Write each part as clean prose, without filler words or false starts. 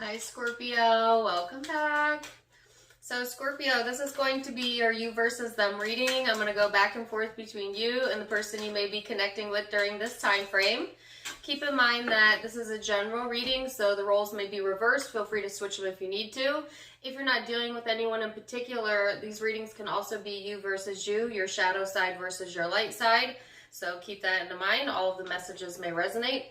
Hi Scorpio, welcome back. So Scorpio, this is going to be your you versus them reading. I'm going to go back and forth between you and the person you may be connecting with during this time frame. Keep in mind that this is a general reading, so the roles may be reversed. Feel free to switch them if you need to. If you're not dealing with anyone in particular, these readings can also be you versus you, your shadow side versus your light side. So keep that in mind. All of the messages may resonate.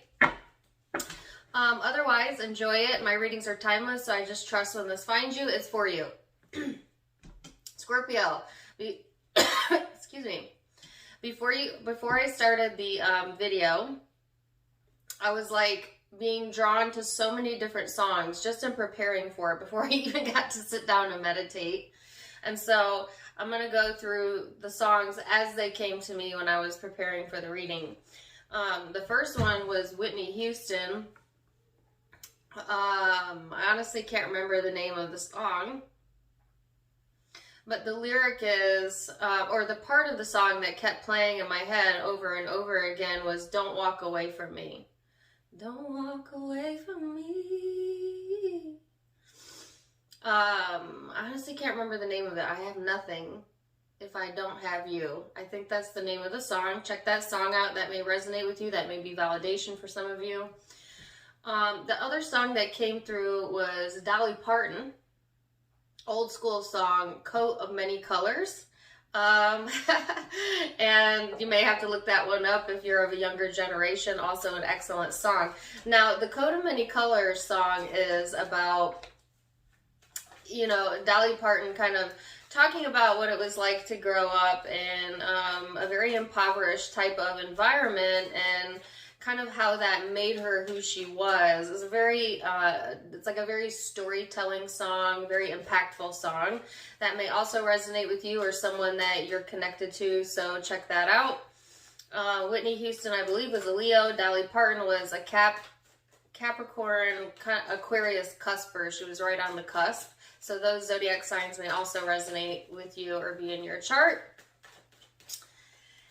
Otherwise, enjoy it. My readings are timeless, so I just trust when this finds you, it's for you. Scorpio, excuse me. Before I started the video, I was like being drawn to so many different songs just in preparing for it before I even got to sit down and meditate. And so I'm going to go through the songs as they came to me when I was preparing for the reading. The first one was Whitney Houston. I honestly can't remember the name of the song, but the lyric is, or the part of the song that kept playing in my head over and over again was, "Don't walk away from me. Don't walk away from me." I honestly can't remember the name of it. I have nothing if I don't have you. I think that's the name of the song. Check that song out. That may resonate with you. That may be validation for some of you. The other song that came through was Dolly Parton, old school song, "Coat of Many Colors." And you may have to look that one up if you're of a younger generation. Also an excellent song. Now, the "Coat of Many Colors" song is about, Dolly Parton kind of talking about what it was like to grow up in a very impoverished type of environment and kind of how that made her who she was. It's a very, it's like a very storytelling song, very impactful song that may also resonate with you or someone that you're connected to, so check that out. Whitney Houston, I believe, was a Leo. Dolly Parton was a Capricorn, Aquarius cusper. She was right on the cusp. So those zodiac signs may also resonate with you or be in your chart.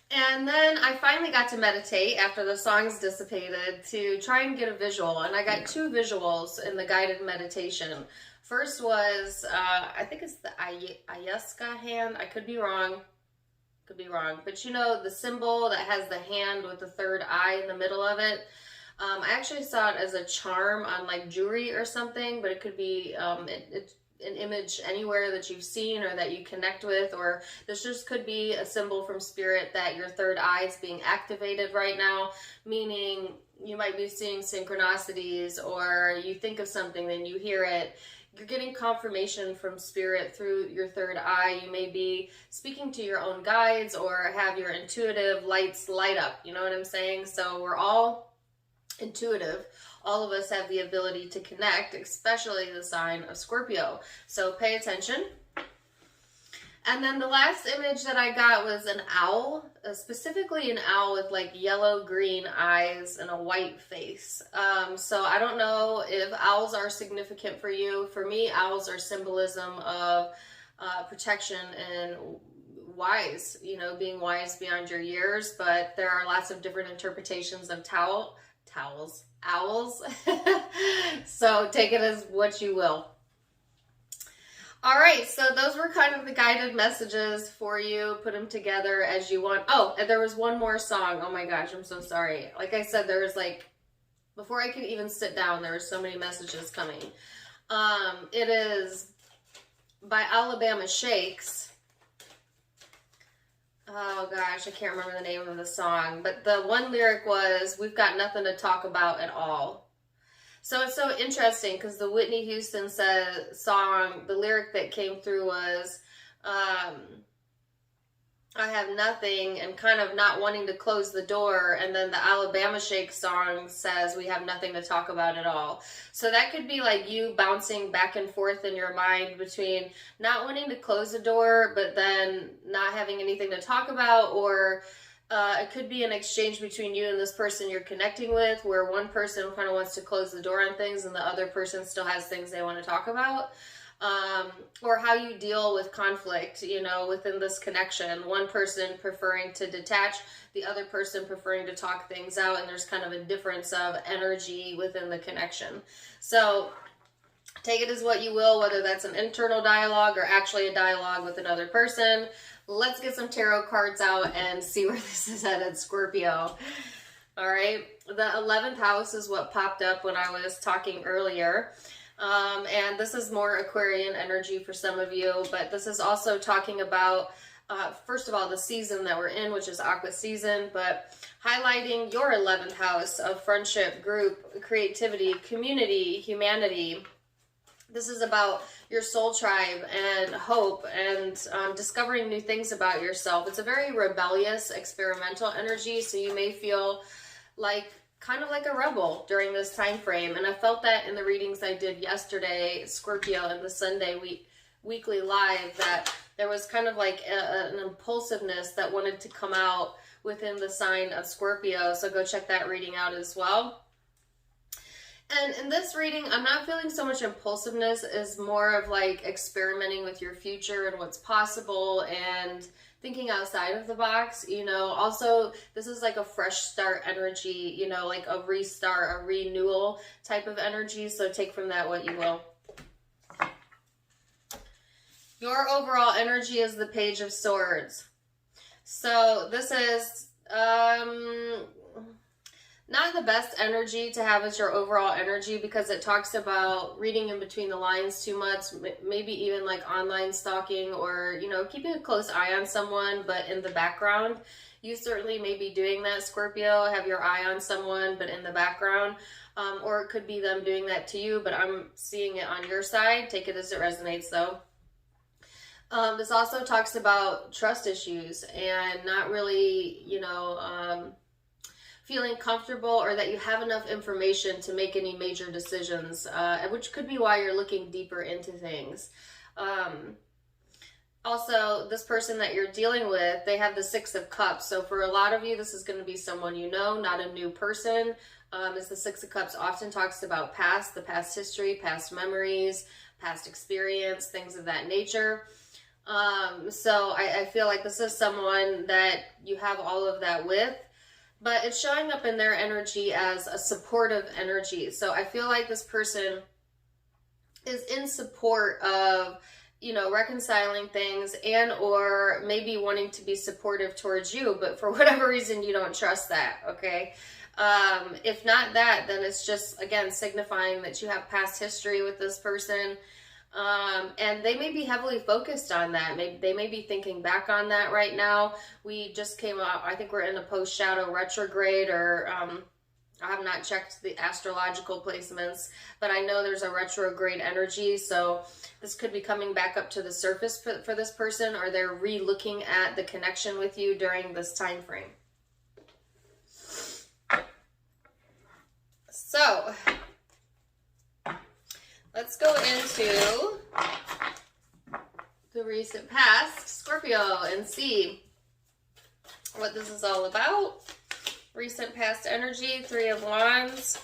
And then I finally got to meditate after the songs dissipated to try and get a visual. And I got two visuals in the guided meditation. First was, I think it's the Ayahuasca hand. I could be wrong. But the symbol that has the hand with the third eye in the middle of it. I actually saw it as a charm on like jewelry or something, but it could be, an image anywhere that you've seen or that you connect with, or this just could be a symbol from spirit that your third eye is being activated right now, meaning you might be seeing synchronicities, or you think of something, then you hear it. You're getting confirmation from spirit through your third eye. You may be speaking to your own guides or have your intuitive lights light up. You know what I'm saying? So we're all intuitive. All of us have the ability to connect, especially the sign of Scorpio. So pay attention. And then the last image that I got was an owl, specifically an owl with like yellow-green eyes and a white face. So I don't know if owls are significant for you. For me, owls are symbolism of protection and wise, being wise beyond your years. But there are lots of different interpretations of owls. So take it as what you will. All right, so those were kind of the guided messages for you. Put them together as you want. Oh, and there was one more song. Oh my gosh, I'm so sorry. Like I said, there was before I could even sit down, there were so many messages coming. It is by Alabama Shakes. Oh gosh, I can't remember the name of the song, but the one lyric was, "We've got nothing to talk about at all." So it's so interesting because the Whitney Houston song, the lyric that came through was, "I have nothing," and kind of not wanting to close the door. And then the Alabama Shake song says, "We have nothing to talk about at all." So that could be like you bouncing back and forth in your mind between not wanting to close the door, but then not having anything to talk about, or it could be an exchange between you and this person you're connecting with, where one person kind of wants to close the door on things and the other person still has things they want to talk about. Or how you deal with conflict, within this connection. One person preferring to detach, the other person preferring to talk things out, and there's kind of a difference of energy within the connection. So Take it as what you will, whether that's an internal dialogue or actually a dialogue with another person. Let's get some tarot cards out and see where this is headed, Scorpio. All right. The 11th house is what popped up when I was talking earlier. And this is more Aquarian energy for some of you, but this is also talking about, first of all, the season that we're in, which is Aqua season, but highlighting your 11th house of friendship, group, creativity, community, humanity. This is about your soul tribe and hope and discovering new things about yourself. It's a very rebellious, experimental energy, so you may feel like kind of like a rebel during this time frame. And I felt that in the readings I did yesterday, Scorpio, and the Sunday weekly live, that there was kind of like an impulsiveness that wanted to come out within the sign of Scorpio. So go check that reading out as well. And in this reading, I'm not feeling so much impulsiveness as more of like experimenting with your future and what's possible and thinking outside of the box, you know. Also, this is like a fresh start energy, you know, like a restart, a renewal type of energy. So take from that what you will. Your overall energy is the Page of Swords. So this is not the best energy to have as your overall energy, because it talks about reading in between the lines too much, maybe even like online stalking, or, you know, keeping a close eye on someone, but in the background. You certainly may be doing that, Scorpio, have your eye on someone, but in the background. Or it could be them doing that to you, but I'm seeing it on your side. Take it as it resonates, though. This also talks about trust issues and not really, you know, feeling comfortable, or that you have enough information to make any major decisions, which could be why you're looking deeper into things. Also, this person that you're dealing with, they have the Six of Cups. So for a lot of you, this is going to be someone you know, not a new person. As the Six of Cups often talks about the past history, past memories, past experience, things of that nature. So I feel like this is someone that you have all of that with. But it's showing up in their energy as a supportive energy. So I feel like this person is in support of, you know, reconciling things, and or maybe wanting to be supportive towards you, but for whatever reason you don't trust that, okay? If not that, then it's just, again, signifying that you have past history with this person. And they may be heavily focused on that. They may be thinking back on that right now. We just came up, I think we're in a post-shadow retrograde, or I have not checked the astrological placements, but I know there's a retrograde energy. So this could be coming back up to the surface for this person, or they're re-looking at the connection with you during this time frame. So let's go into the recent past, Scorpio, and see what this is all about. Recent past energy, Three of Wands,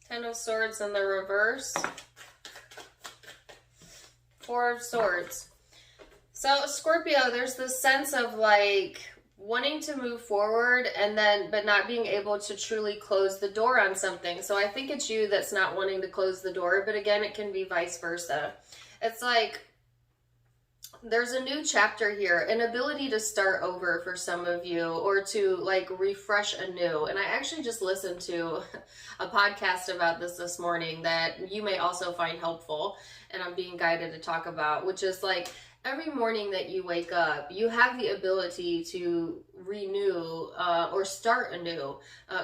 Ten of Swords in the reverse, Four of Swords. So Scorpio, there's this sense of like wanting to move forward, and then but not being able to truly close the door on something. So I think it's you that's not wanting to close the door, but again, it can be vice versa. It's like there's a new chapter here, an ability to start over for some of you, or to like refresh anew. And I actually just listened to a podcast about this morning that you may also find helpful, and I'm being guided to talk about, which is like every morning that you wake up, you have the ability to renew or start anew,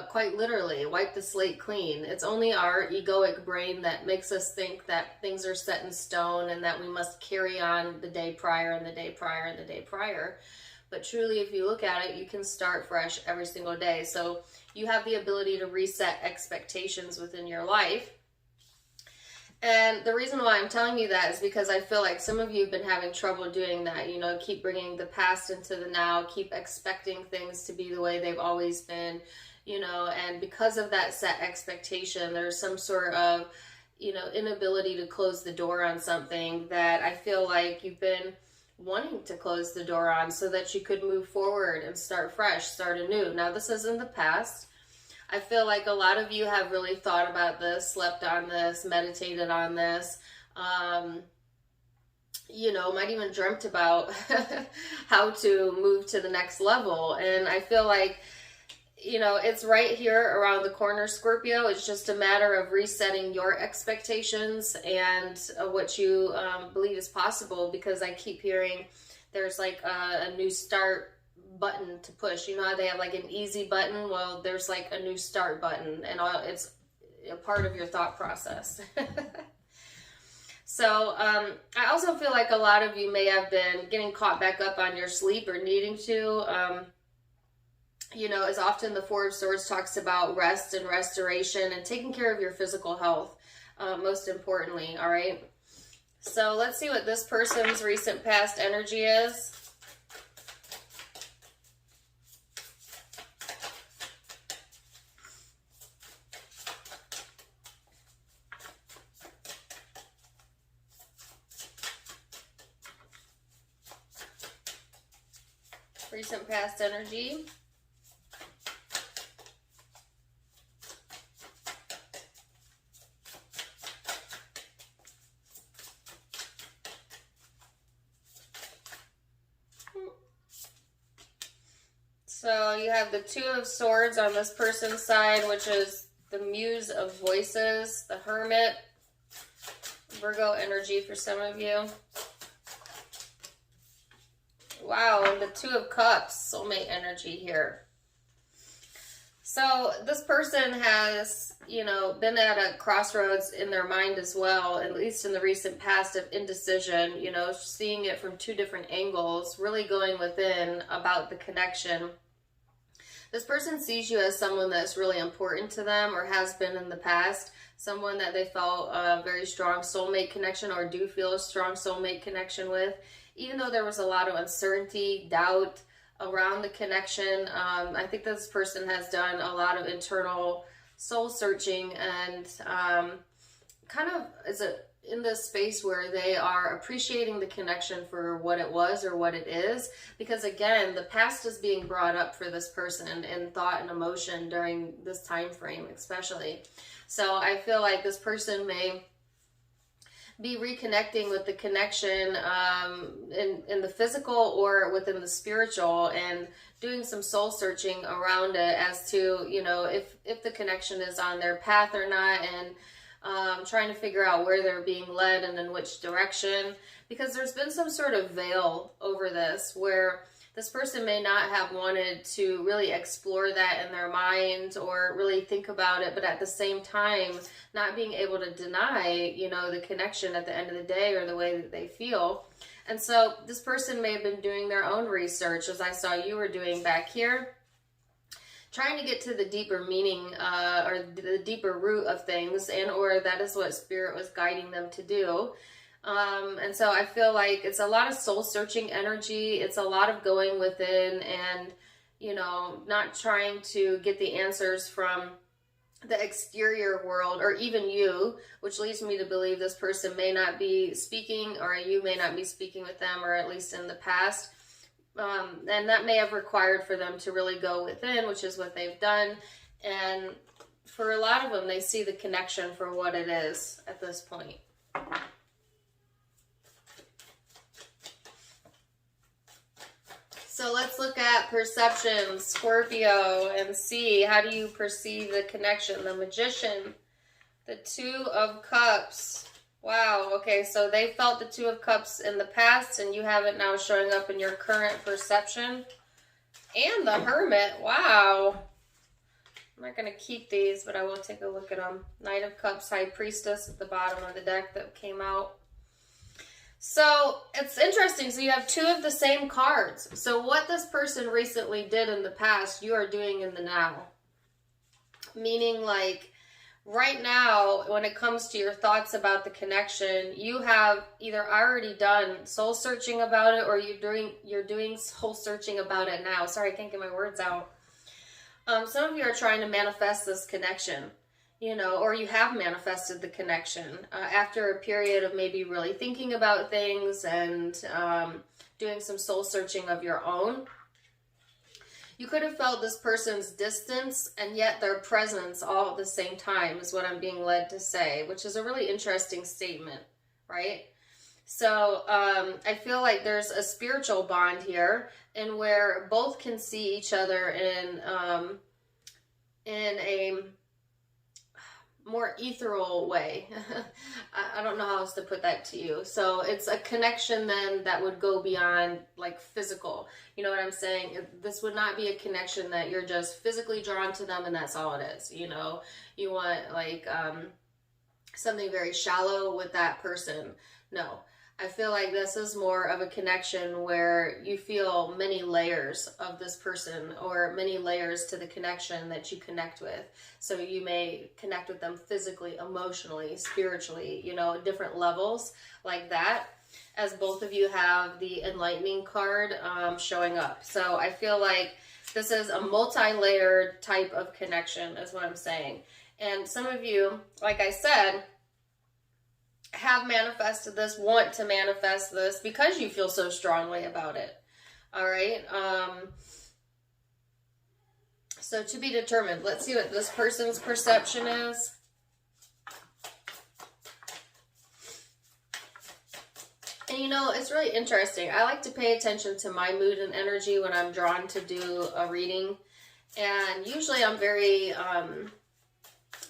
quite literally, wipe the slate clean. It's only our egoic brain that makes us think that things are set in stone and that we must carry on the day prior and the day prior and the day prior. But truly, if you look at it, you can start fresh every single day. So you have the ability to reset expectations within your life. And the reason why I'm telling you that is because I feel like some of you have been having trouble doing that. You know, keep bringing the past into the now, keep expecting things to be the way they've always been, you know, and because of that set expectation, there's some sort of, you know, inability to close the door on something that I feel like you've been wanting to close the door on so that you could move forward and start fresh, start anew. Now, this is in the past. I feel like a lot of you have really thought about this, slept on this, meditated on this. You know, might even dreamt about how to move to the next level. And I feel like, you know, it's right here around the corner, Scorpio. It's just a matter of resetting your expectations and what you believe is possible, because I keep hearing there's like a new start button to push. You know how they have like an easy button? Well, there's like a new start button, and it's a part of your thought process. So I also feel like a lot of you may have been getting caught back up on your sleep or needing to. You know, as often the Four of Swords talks about rest and restoration and taking care of your physical health, most importantly, all right? So let's see what this person's recent past energy is. Recent past energy. So you have the Two of Swords on this person's side, which is the Muse of Voices, the Hermit, Virgo energy for some of you. Wow, and the Two of Cups, soulmate energy here. So this person has, you know, been at a crossroads in their mind as well, at least in the recent past, of indecision, you know, seeing it from two different angles, really going within about the connection. This person sees you as someone that's really important to them, or has been in the past, someone that they felt a very strong soulmate connection, or do feel a strong soulmate connection with. Even though there was a lot of uncertainty, doubt around the connection, I think this person has done a lot of internal soul searching, and kind of is in this space where they are appreciating the connection for what it was or what it is. Because again, the past is being brought up for this person in thought and emotion during this time frame especially. So I feel like this person may be reconnecting with the connection in the physical or within the spiritual, and doing some soul searching around it as to, you know, if the connection is on their path or not, and trying to figure out where they're being led and in which direction, because there's been some sort of veil over this where this person may not have wanted to really explore that in their mind or really think about it, but at the same time, not being able to deny, you know, the connection at the end of the day, or the way that they feel. And so this person may have been doing their own research, as I saw you were doing back here, trying to get to the deeper meaning or the deeper root of things, and or that is what Spirit was guiding them to do. And so I feel like it's a lot of soul searching energy. It's a lot of going within and, you know, not trying to get the answers from the exterior world or even you, which leads me to believe this person may not be speaking, or you may not be speaking with them, or at least in the past. And that may have required for them to really go within, which is what they've done. And for a lot of them, they see the connection for what it is at this point. So let's look at perception, Scorpio, and see, how do you perceive the connection? The Magician, the Two of Cups. Wow, okay, so they felt the Two of Cups in the past, and you have it now showing up in your current perception. And the Hermit, wow. I'm not going to keep these, but I will take a look at them. Knight of Cups, High Priestess at the bottom of the deck that came out. So it's interesting. So you have two of the same cards. So what this person recently did in the past, you are doing in the now. Meaning, like, right now, when it comes to your thoughts about the connection, you have either already done soul searching about it, or you're doing soul searching about it now. Sorry, I can't get my words out. Some of you are trying to manifest this connection, you know, or you have manifested the connection after a period of maybe really thinking about things and doing some soul searching of your own. You could have felt this person's distance and yet their presence all at the same time is what I'm being led to say, which is a really interesting statement, right? So I feel like there's a spiritual bond here, and where both can see each other in a more ethereal way. I don't know how else to put that to you. So it's a connection then that would go beyond like physical. You know what I'm saying? This would not be a connection that you're just physically drawn to them and that's all it is. You know, you want like something very shallow with that person. No. I feel like this is more of a connection where you feel many layers of this person, or many layers to the connection that you connect with. So you may connect with them physically, emotionally, spiritually, you know, different levels like that, as both of you have the enlightening card showing up. So I feel like this is a multi-layered type of connection is what I'm saying. And some of you, like I said, have manifested this, want to manifest this because you feel so strongly about it. All right. So to be determined, let's see what this person's perception is. And you know, it's really interesting. I like to pay attention to my mood and energy when I'm drawn to do a reading. And usually I'm very,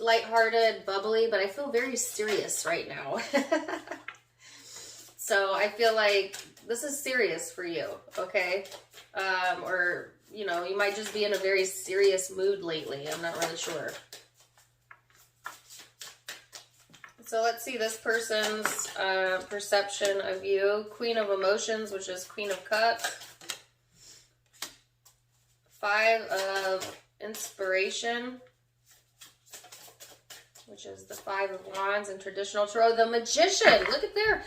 lighthearted, bubbly, but I feel very serious right now. So I feel like this is serious for you, okay? Or, you know, you might just be in a very serious mood lately. I'm not really sure. So let's see this person's perception of you. Queen of Emotions, which is Queen of Cups. 5 of Inspiration, which is the 5 of Wands in traditional tarot. The Magician, look at there.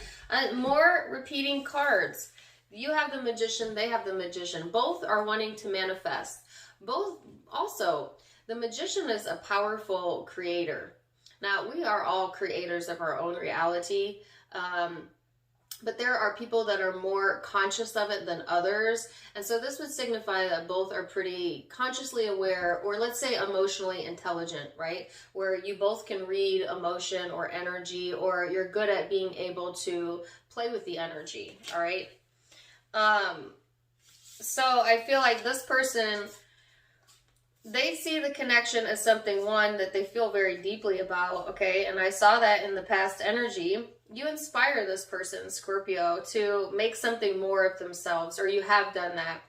More repeating cards. You have the Magician, they have the Magician. Both are wanting to manifest. Both also, the Magician is a powerful creator. Now, we are all creators of our own reality. But there are people that are more conscious of it than others. And so this would signify that both are pretty consciously aware, or let's say emotionally intelligent, right? Where you both can read emotion or energy, or you're good at being able to play with the energy, all right? So I feel like this person, they see the connection as something, one, that they feel very deeply about, okay? And I saw that in the past energy. You inspire this person, Scorpio, to make something more of themselves, or you have done that.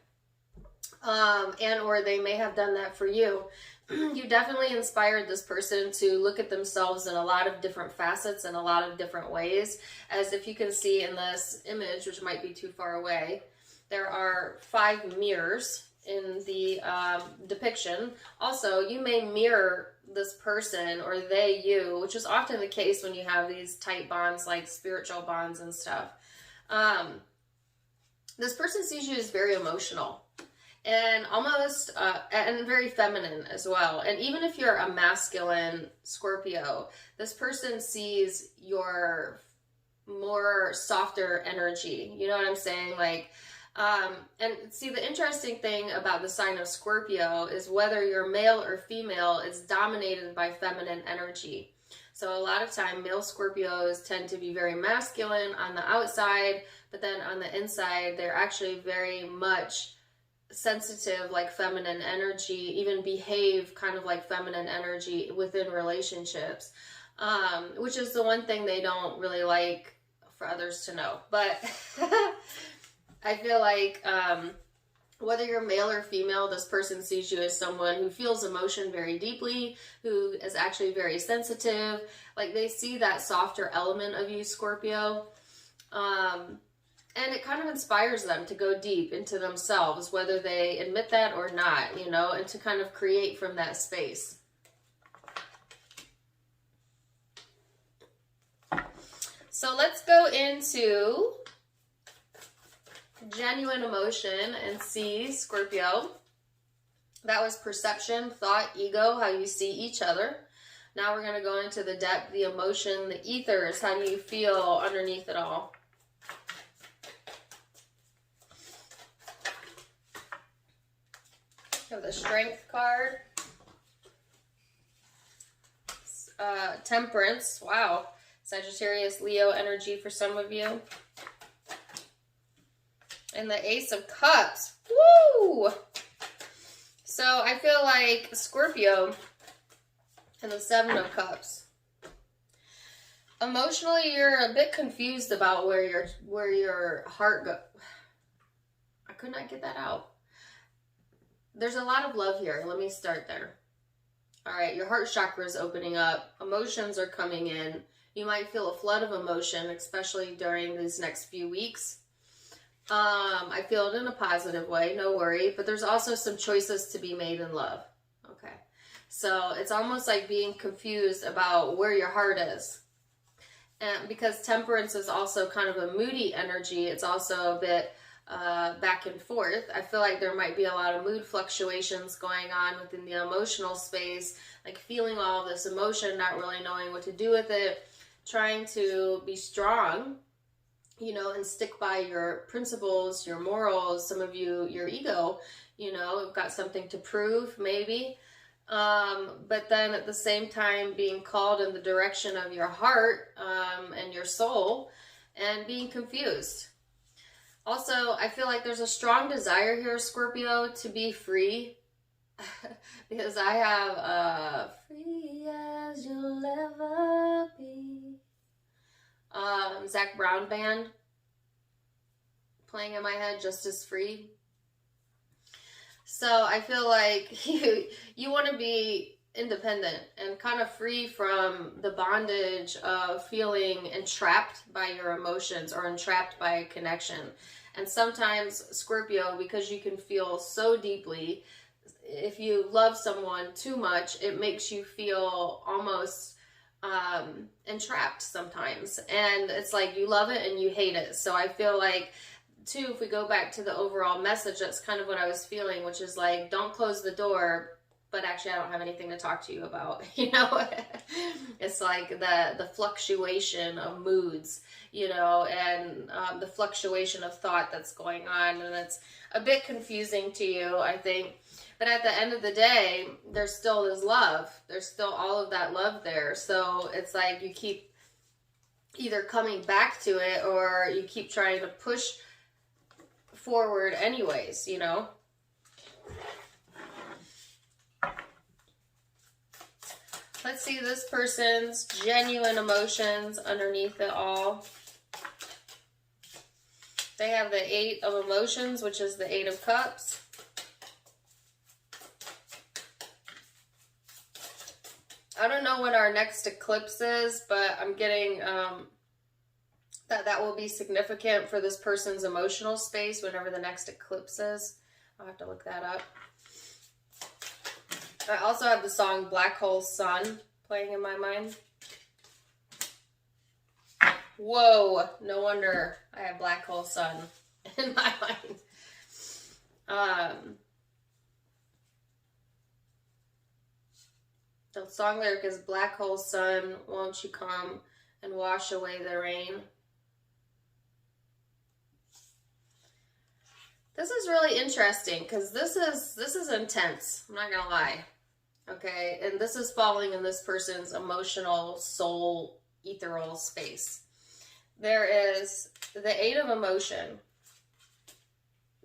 And or they may have done that for you. You definitely inspired this person to look at themselves in a lot of different facets and a lot of different ways. As if you can see in this image, which might be too far away, there are 5 mirrors in the depiction. Also, you may mirror this person, or they you, which is often the case when you have these tight bonds like spiritual bonds and stuff. This person sees you as very emotional and almost and very feminine as well. And even if you're a masculine Scorpio, this person sees your more softer energy. You know what I'm saying? Like, and see, the interesting thing about the sign of Scorpio is whether you're male or female, it's dominated by feminine energy. So a lot of time, male Scorpios tend to be very masculine on the outside, but then on the inside, they're actually very much sensitive, like feminine energy, even behave kind of like feminine energy within relationships, which is the one thing they don't really like for others to know. But I feel like whether you're male or female, this person sees you as someone who feels emotion very deeply, who is actually very sensitive. Like, they see that softer element of you, Scorpio. And it kind of inspires them to go deep into themselves, whether they admit that or not, you know, and to kind of create from that space. So let's go into genuine emotion and see, Scorpio. That was perception, thought, ego, how you see each other. Now we're going to go into the depth, the emotion, the ethers. How do you feel underneath it all? We have the Strength card. Temperance. Wow. Sagittarius, Leo energy for some of you. And the Ace of Cups. Woo! So I feel like Scorpio and the Seven of Cups. Emotionally, you're a bit confused about where your heart goes. I could not get that out. There's a lot of love here. Let me start there. All right, your heart chakra is opening up. Emotions are coming in. You might feel a flood of emotion, especially during these next few weeks. I feel it in a positive way, no worry. But there's also some choices to be made in love. Okay, so it's almost like being confused about where your heart is. And because Temperance is also kind of a moody energy, it's also a bit back and forth. I feel like there might be a lot of mood fluctuations going on within the emotional space, like feeling all this emotion, not really knowing what to do with it, trying to be strong, you know, and stick by your principles, your morals. Some of you, your ego, you know, have got something to prove, maybe. But then at the same time being called in the direction of your heart and your soul, and being confused. Also, I feel like there's a strong desire here, Scorpio, to be free. Because I have free as you'll ever be. Zach Brown band playing in my head, just as free. So I feel like you want to be independent and kind of free from the bondage of feeling entrapped by your emotions or entrapped by a connection. And sometimes, Scorpio, because you can feel so deeply, if you love someone too much, it makes you feel almost entrapped sometimes. And it's like you love it and you hate it. So I feel like, too, if we go back to the overall message, that's kind of what I was feeling, which is like, don't close the door, but actually I don't have anything to talk to you about, you know? It's like the fluctuation of moods, you know, and the fluctuation of thought that's going on, and it's a bit confusing to you, I think. But at the end of the day, there's still this love. There's still all of that love there. So it's like you keep either coming back to it or you keep trying to push forward anyways, you know? Let's see this person's genuine emotions underneath it all. They have the Eight of Emotions, which is the Eight of Cups. I don't know what our next eclipse is, but I'm getting that will be significant for this person's emotional space, whenever the next eclipse is. I'll have to look that up. I also have the song Black Hole Sun playing in my mind. Whoa, no wonder I have Black Hole Sun in my mind. The song lyric is, Black Hole Sun, won't you come and wash away the rain? This is really interesting because this is intense. I'm not gonna lie. Okay, and this is falling in this person's emotional, soul, ethereal space. There is the Eight of Emotion,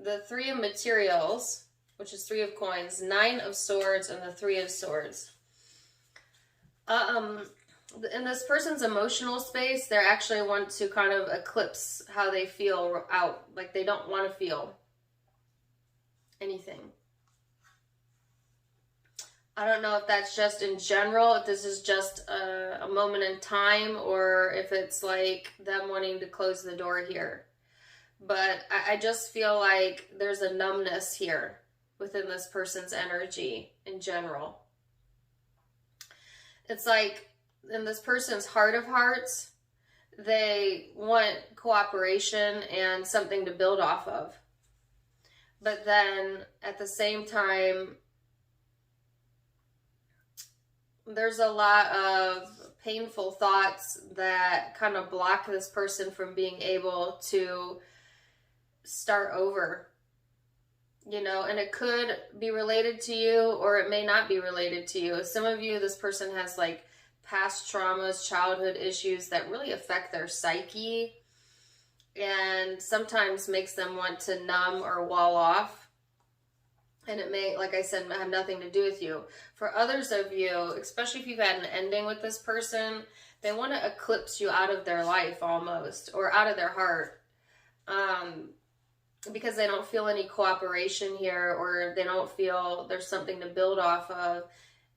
the Three of Materials, which is Three of Coins, Nine of Swords, and the Three of Swords. In this person's emotional space, they actually want to kind of eclipse how they feel out. Like they don't want to feel anything. I don't know if that's just in general, if this is just a moment in time, or if it's like them wanting to close the door here. But I just feel like there's a numbness here within this person's energy in general. It's like in this person's heart of hearts, they want cooperation and something to build off of. But then at the same time, there's a lot of painful thoughts that kind of block this person from being able to start over you know, and it could be related to you or it may not be related to you. Some of you, this person has like past traumas, childhood issues that really affect their psyche and sometimes makes them want to numb or wall off. And it may, like I said, have nothing to do with you. For others of you, especially if you've had an ending with this person, they want to eclipse you out of their life almost, or out of their heart. Because they don't feel any cooperation here, or they don't feel there's something to build off of.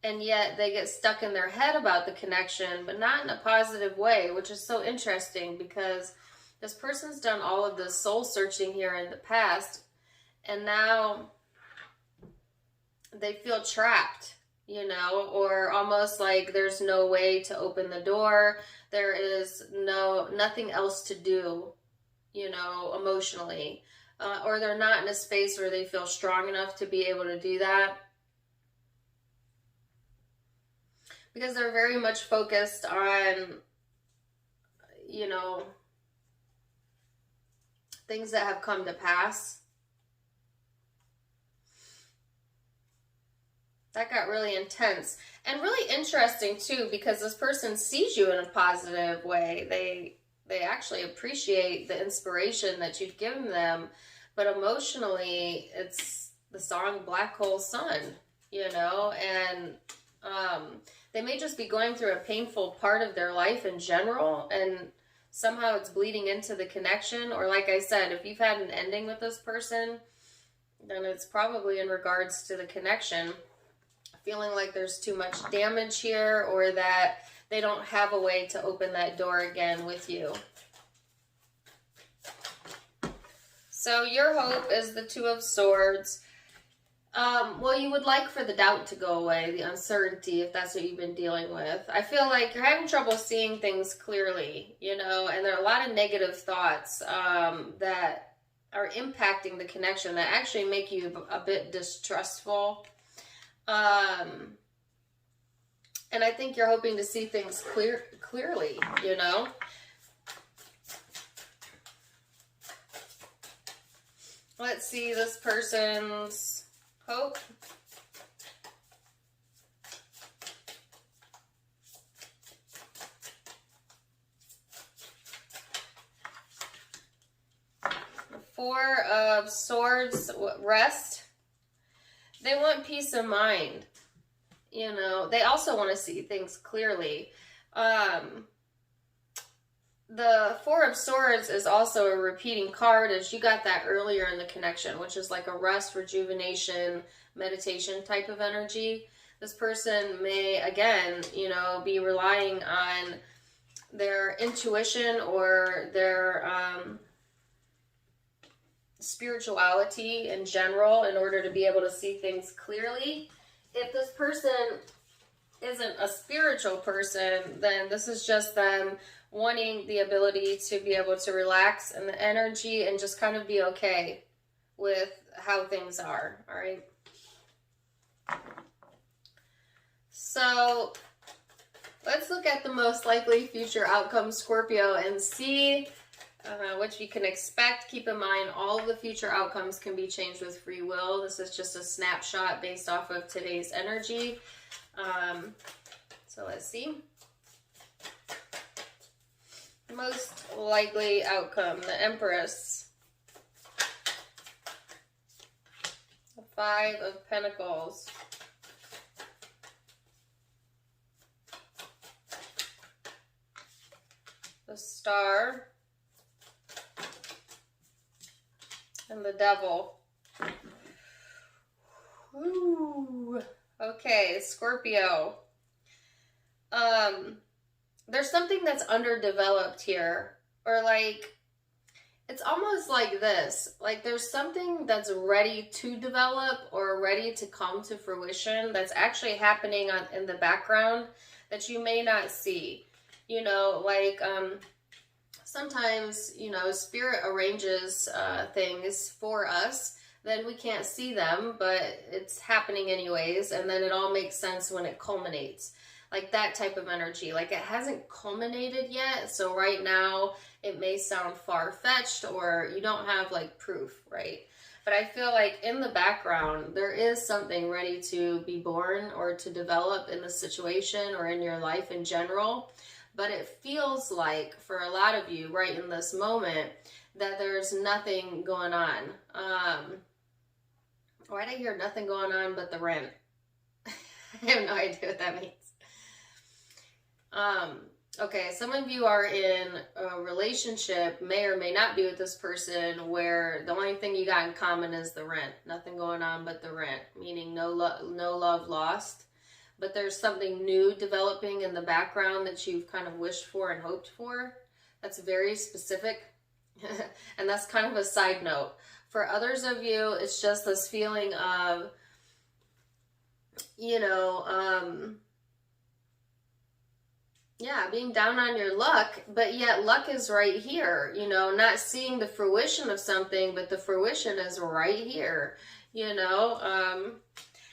And yet they get stuck in their head about the connection, but not in a positive way, which is so interesting because this person's done all of this soul searching here in the past, and now they feel trapped, you know, or almost like there's no way to open the door. There is nothing else to do, you know, emotionally. Or they're not in a space where they feel strong enough to be able to do that. Because they're very much focused on, you know, things that have come to pass. That got really intense. And really interesting too, because this person sees you in a positive way. They actually appreciate the inspiration that you've given them, but emotionally, it's the song Black Hole Sun, you know, and they may just be going through a painful part of their life in general, and somehow it's bleeding into the connection. Or like I said, if you've had an ending with this person, then it's probably in regards to the connection, feeling like there's too much damage here, or that they don't have a way to open that door again with you. So your hope is the Two of Swords. Well, you would like for the doubt to go away, the uncertainty, if that's what you've been dealing with. I feel like you're having trouble seeing things clearly, you know, and there are a lot of negative thoughts that are impacting the connection that actually make you a bit distrustful. And I think you're hoping to see things clearly, you know. Let's see this person's hope. The Four of Swords, rest. They want peace of mind. You know, they also want to see things clearly. The Four of Swords is also a repeating card, as you got that earlier in the connection, which is like a rest, rejuvenation, meditation type of energy. This person may, again, you know, be relying on their intuition or their spirituality in general in order to be able to see things clearly. If this person isn't a spiritual person, then this is just them wanting the ability to be able to relax in the energy and just kind of be okay with how things are, all right? So let's look at the most likely future outcome, Scorpio, and see what you can expect. Keep in mind, all of the future outcomes can be changed with free will. This is just a snapshot based off of today's energy. So let's see. Most likely outcome, the Empress. The Five of Pentacles. The Star. And the Devil. Ooh. Okay, Scorpio. There's something that's underdeveloped here. Or like, it's almost like this. Like there's something that's ready to develop or ready to come to fruition that's actually happening in the background that you may not see. You know, like, sometimes, you know, spirit arranges things for us, then we can't see them, but it's happening anyways, and then it all makes sense when it culminates. Like that type of energy. Like it hasn't culminated yet, so right now it may sound far-fetched or you don't have like proof, right? But I feel like in the background, there is something ready to be born or to develop in the situation or in your life in general. But it feels like for a lot of you right in this moment that there's nothing going on. Why did I hear nothing going on but the rent? I have no idea what that means. Okay, some of you are in a relationship, may or may not be with this person, where the only thing you got in common is the rent. Nothing going on but the rent, meaning no love lost. But there's something new developing in the background that you've kind of wished for and hoped for. That's very specific. And that's kind of a side note. For others of you, it's just this feeling of, you know, yeah, being down on your luck, but yet luck is right here, you know, not seeing the fruition of something, but the fruition is right here, you know,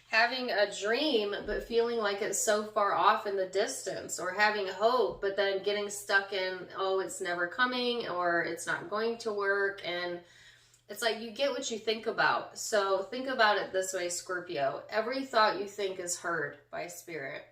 having a dream, but feeling like it's so far off in the distance, or having hope, but then getting stuck in, oh, it's never coming, or it's not going to work. And it's like you get what you think about. So think about it this way, Scorpio. Every thought you think is heard by spirit.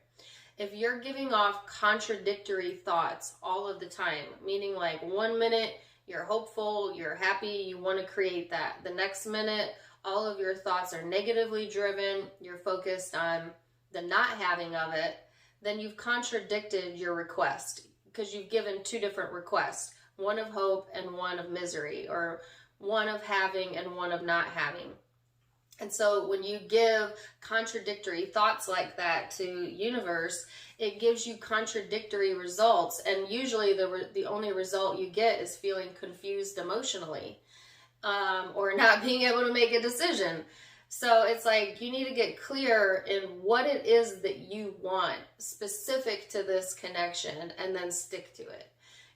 If you're giving off contradictory thoughts all of the time, meaning like 1 minute you're hopeful, you're happy, you want to create that. The next minute, all of your thoughts are negatively driven, you're focused on the not having of it, then you've contradicted your request, because you've given two different requests, one of hope and one of misery, or one of having and one of not having. And so when you give contradictory thoughts like that to universe, it gives you contradictory results. And usually the only result you get is feeling confused emotionally, or not being able to make a decision. So it's like you need to get clear in what it is that you want specific to this connection, and then stick to it.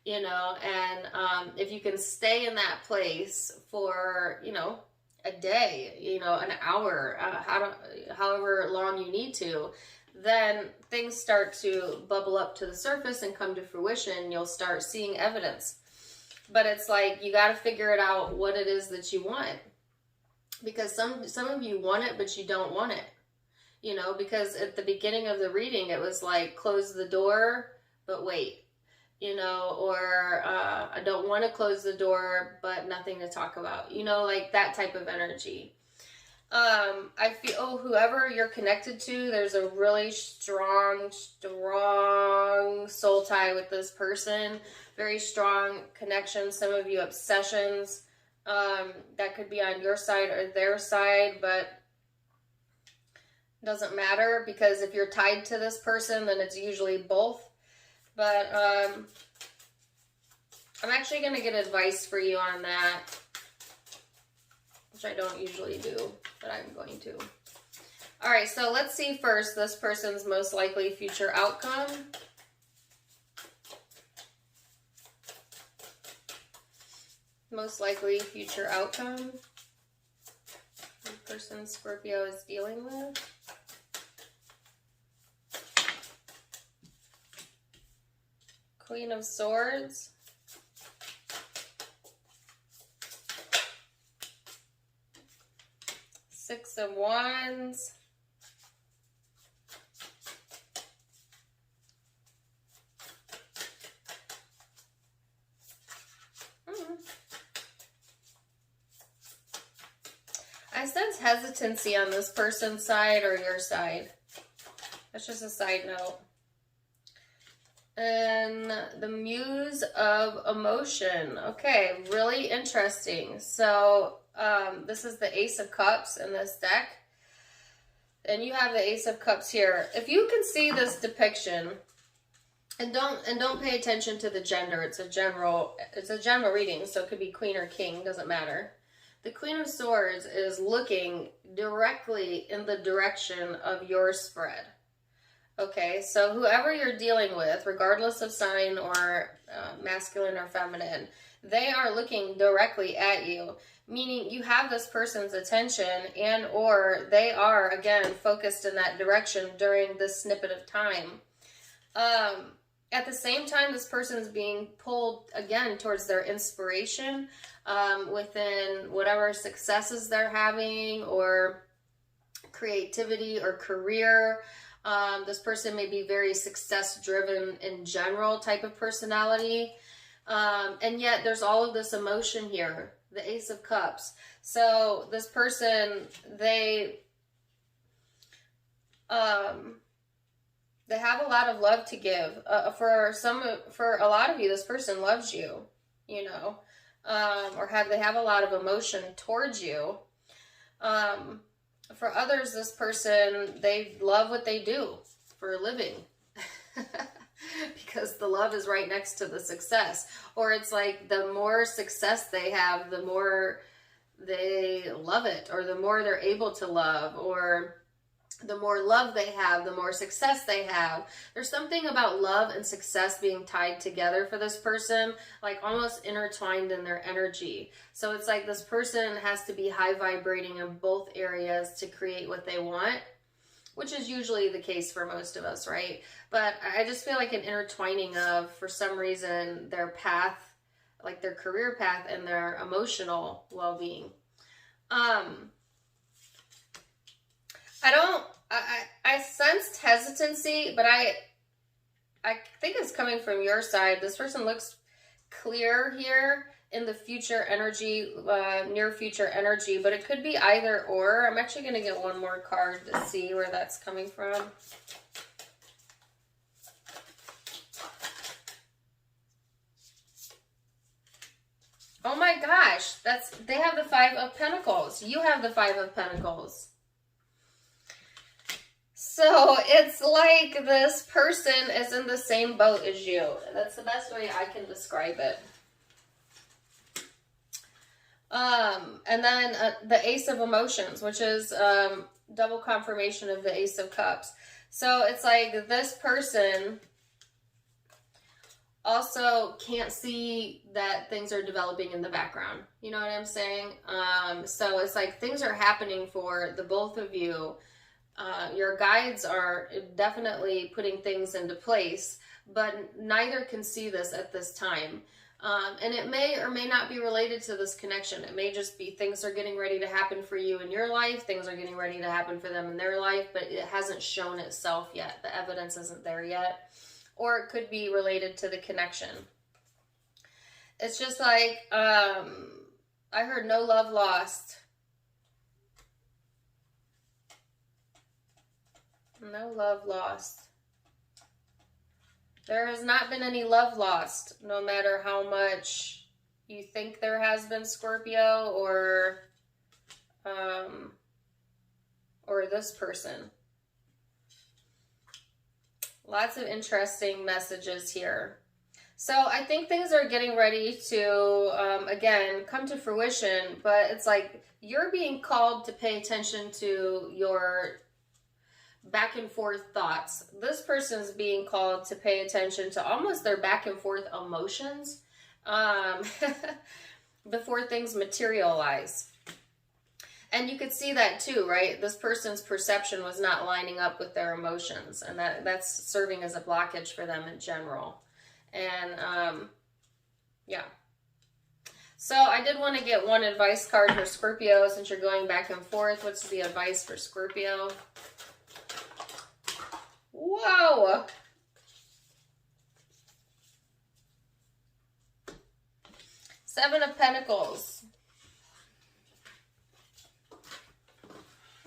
You know, and if you can stay in that place for, you know, a day, you know, an hour, however long you need to, then things start to bubble up to the surface and come to fruition. You'll start seeing evidence. But it's like you got to figure it out what it is that you want, because some of you want it, but you don't want it. You know, because at the beginning of the reading, it was like close the door, but wait. You know, or I don't want to close the door, but nothing to talk about. You know, like that type of energy. I feel whoever you're connected to, there's a really strong soul tie with this person. Very strong connection. Some of you obsessions. That could be on your side or their side, but it doesn't matter, because if you're tied to this person, then it's usually both. But I'm actually going to get advice for you on that, which I don't usually do, but I'm going to. All right, so let's see first this person's most likely future outcome. Most likely future outcome the person Scorpio is dealing with. Queen of Swords. Six of Wands. I sense hesitancy on this person's side or your side. That's just a side note. And the Muse of Emotion. Okay, really interesting. So this is the Ace of Cups in this deck. And you have the Ace of Cups here. If you can see this depiction, and don't pay attention to the gender. It's a general reading, so it could be queen or king, doesn't matter. The Queen of Swords is looking directly in the direction of your spread. Okay, so whoever you're dealing with, regardless of sign or masculine or feminine, they are looking directly at you, meaning you have this person's attention, and or they are, again, focused in that direction during this snippet of time. At the same time, this person is being pulled again towards their inspiration within whatever successes they're having, or creativity or career. This person may be very success driven in general type of personality. And yet there's all of this emotion here, the Ace of Cups. So this person, they have a lot of love to give. For a lot of you, this person loves you, you know, or they have a lot of emotion towards you. For others, this person, they love what they do for a living because the love is right next to the success. Or it's like the more success they have, the more they love it, or the more they're able to love, or the more love they have, the more success they have. There's something about love and success being tied together for this person, like almost intertwined in their energy. So it's like this person has to be high vibrating in both areas to create what they want, which is usually the case for most of us, right? But I just feel like an intertwining of, for some reason, their path, like their career path and their emotional well-being. I sensed hesitancy, but I think it's coming from your side. This person looks clear here in the future energy, near future energy, but it could be either or. I'm actually going to get one more card to see where that's coming from. Oh my gosh, they have the Five of Pentacles. You have the Five of Pentacles. So it's like this person is in the same boat as you. That's the best way I can describe it. And then the Ace of Emotions, which is double confirmation of the Ace of Cups. So it's like this person also can't see that things are developing in the background. You know what I'm saying? So it's like things are happening for the both of you. Your guides are definitely putting things into place, but neither can see this at this time. And it may or may not be related to this connection. It may just be things are getting ready to happen for you in your life. Things are getting ready to happen for them in their life, but it hasn't shown itself yet. The evidence isn't there yet. Or it could be related to the connection. It's just like, I heard no love lost. No love lost. There has not been any love lost, no matter how much you think there has been, Scorpio, or this person. Lots of interesting messages here. So I think things are getting ready to, again, come to fruition, but it's like you're being called to pay attention to your back and forth thoughts. This person's being called to pay attention to almost their back and forth emotions before things materialize. And you could see that too, right? This person's perception was not lining up with their emotions, and that's serving as a blockage for them in general. And yeah. So I did want to get one advice card for Scorpio, since you're going back and forth. What's the advice for Scorpio? Whoa! Seven of Pentacles.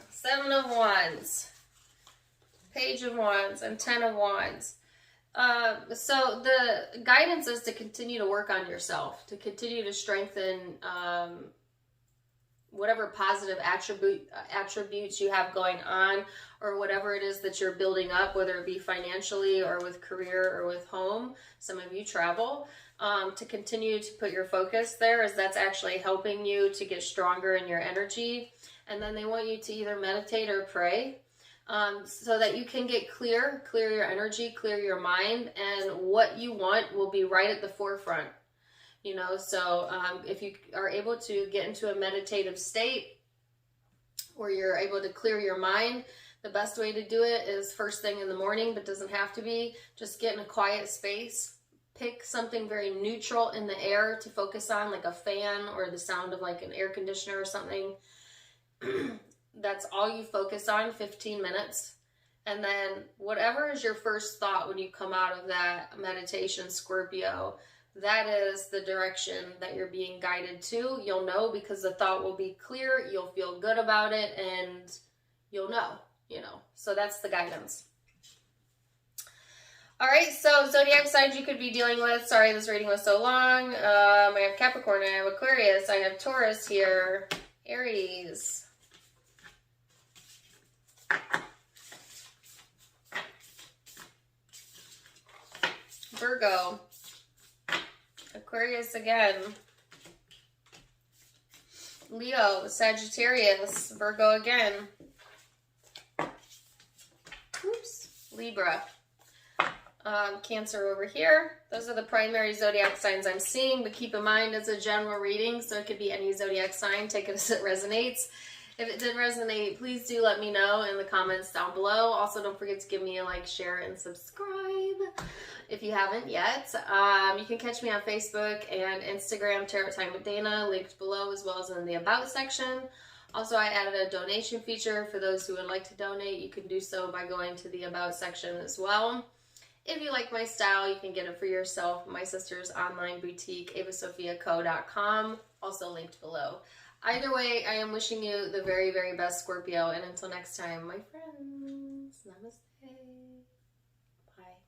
Seven of Wands. Page of Wands and Ten of Wands. So the guidance is to continue to work on yourself, to continue to strengthen whatever positive attributes you have going on, or whatever it is that you're building up, whether it be financially or with career or with home. Some of you travel, to continue to put your focus there, as that's actually helping you to get stronger in your energy. And then they want you to either meditate or pray, so that you can get clear your energy, clear your mind, and what you want will be right at the forefront. You know, so if you are able to get into a meditative state where you're able to clear your mind, The best way to do it is first thing in the morning, but doesn't have to be. Just get in a quiet space. Pick something very neutral in the air to focus on, like a fan or the sound of like an air conditioner or something. That's all you focus on, 15 minutes. And then whatever is your first thought when you come out of that meditation, Scorpio, that is the direction that you're being guided to. You'll know because the thought will be clear, you'll feel good about it, and you'll know, you know. So that's the guidance. All right, so zodiac signs you could be dealing with. Sorry, this reading was so long. I have Capricorn, I have Aquarius, I have Taurus here, Aries, Virgo, Aquarius again, Leo, Sagittarius, Virgo again, oops, Libra, Cancer over here. Those are the primary zodiac signs I'm seeing, but keep in mind it's a general reading, so it could be any zodiac sign. Take it as it resonates. If it did resonate, please do let me know in the comments down below. Also, don't forget to give me a like, share, and subscribe if you haven't yet. You can catch me on Facebook and Instagram, Tarot Time with Dana, linked below, as well as in the About section. Also, I added a donation feature for those who would like to donate. You can do so by going to the About section as well. If you like my style, you can get it for yourself. My sister's online boutique, avasophiaco.com, also linked below. Either way, I am wishing you the very, very best, Scorpio. And until next time, my friends, namaste. Bye.